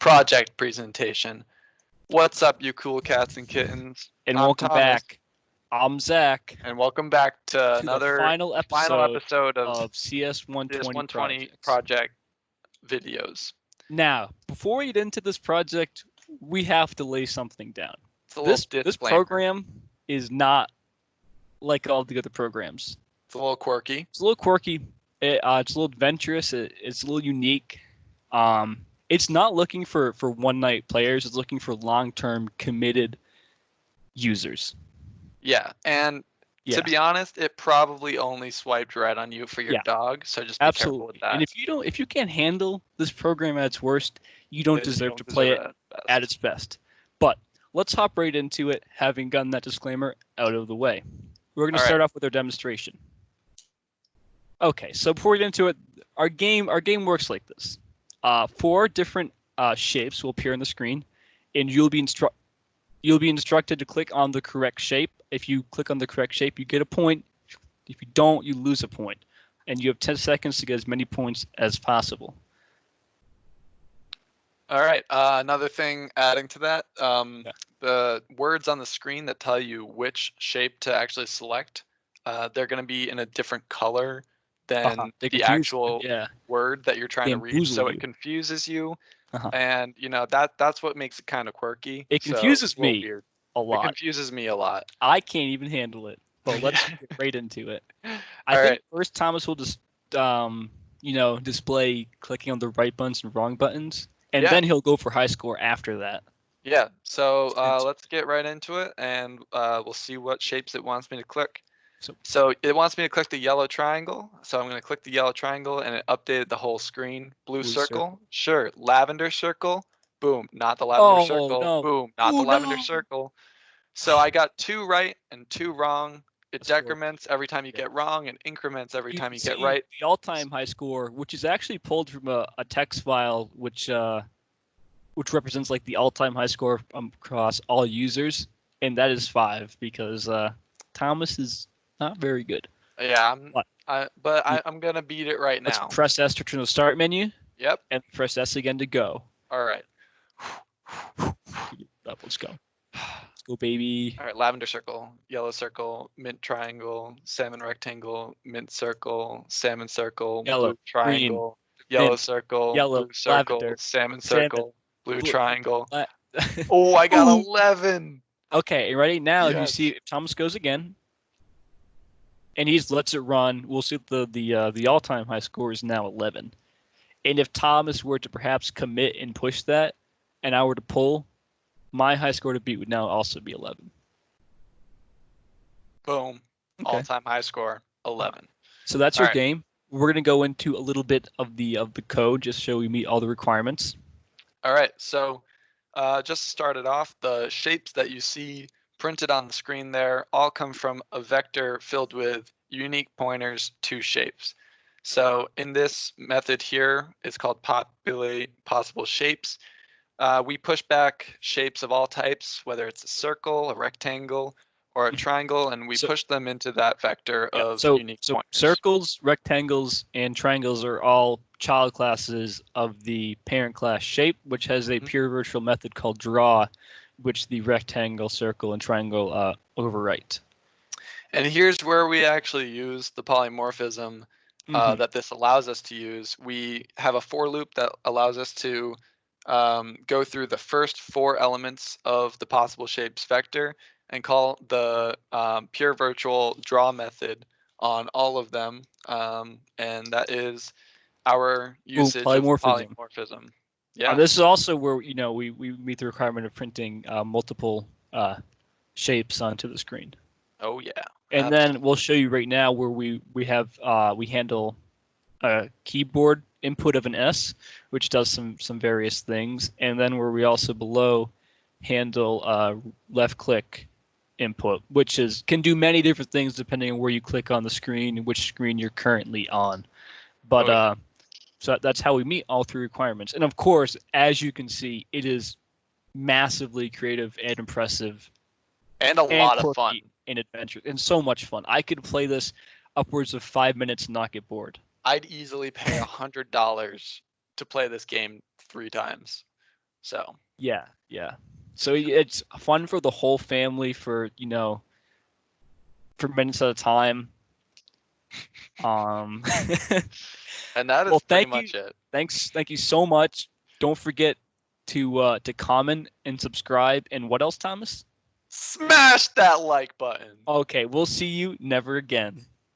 project presentation. What's up, you cool cats and kittens? And I'm welcome Thomas, back. I'm Zach. and welcome back to another the final episode of CS 120 project videos. Now, before we get into this project, we have to lay something down. It's a little This disclaimer. program is not like all the other programs. It's a little quirky. It's a little quirky. It's a little adventurous. It's a little unique. It's not looking for one-night players. It's looking for long-term committed users. Yeah, and to be honest, it probably only swiped right on you for your dog. So just be careful with that. And if you can't handle this program at its worst, you don't deserve to play it at its best. But let's hop right into it, having gotten that disclaimer out of the way. We're going to start off with our demonstration. Okay, so before we get into it, our game works like this. 4 different shapes will appear on the screen, and you'll be instructed to click on the correct shape. If you click on the correct shape, you get a point. If you don't, you lose a point. And you have 10 seconds to get as many points as possible. All right. Another thing adding to that, the words on the screen that tell you which shape to actually select, they're going to be in a different color than the actual word that you're trying to read. So it confuses you. And, that's what makes it kind of quirky. It confuses me a lot. It confuses me a lot. I can't even handle it. But let's get right into it. I think first Thomas will just, display clicking on the right buttons and wrong buttons. And then he'll go for high score after that. Yeah. So let's get right into it, and we'll see what shapes it wants me to click. So it wants me to click the yellow triangle. So I'm going to click the yellow triangle, and it updated the whole screen. Blue circle. Sure. Lavender circle. Boom. Not the lavender circle. No. Boom. Not the lavender circle. So I got 2 right and 2 wrong. It decrements every time you get wrong and increments every time you get right. The all-time high score, which is actually pulled from a text file, which represents like the all-time high score across all users, and that is 5 because Thomas is not very good. Yeah, I'm gonna beat it right now. Let's press S to turn the start menu. Yep. And press S again to go. All right. Let's go. Let's go, baby. All right, lavender circle, yellow circle, mint triangle, salmon rectangle, mint circle, salmon circle, yellow, blue triangle, green, yellow mint, circle, yellow, blue circle, lavender, salmon circle, blue triangle. Oh, I got 11. Okay, and ready now? Yes. You see, if Thomas goes again, and he just lets it run, we'll see the all-time high score is now 11. And if Thomas were to perhaps commit and push that, and I were to pull, my high score to beat would now also be 11. Boom. Okay. All-time high score, 11. So that's your game. We're going to go into a little bit of the code just so we meet all the requirements. All right. So just to start it off, the shapes that you see printed on the screen there all come from a vector filled with unique pointers to shapes. So in this method here, it's called populate possible shapes. We push back shapes of all types, whether it's a circle, a rectangle, or a triangle, and we push them into that vector of unique pointers. Circles, rectangles, and triangles are all child classes of the parent class shape, which has a pure virtual method called draw, which the rectangle, circle, and triangle overwrite. And here's where we actually use the polymorphism that this allows us to use. We have a for loop that allows us to go through the first 4 elements of the possible shapes vector and call the pure virtual draw method on all of them. And that is our usage of polymorphism. Yeah. This is also where we meet the requirement of printing multiple shapes onto the screen. Oh yeah. And then we'll show you right now where we handle a keyboard input of an S, which does some various things, and then where we also below handle left click input, which can do many different things depending on where you click on the screen and which screen you're currently on. But so that's how we meet all 3 requirements. And of course, as you can see, it is massively creative and impressive, and a lot of fun and adventure, and so much fun. I could play this upwards of 5 minutes and not get bored. I'd easily pay $100 to play this game 3 times. So yeah. So it's fun for the whole family for for minutes at a time. And that is pretty much it. Thank you so much. Don't forget to comment and subscribe. And what else, Thomas? Smash that like button. Okay, we'll see you never again.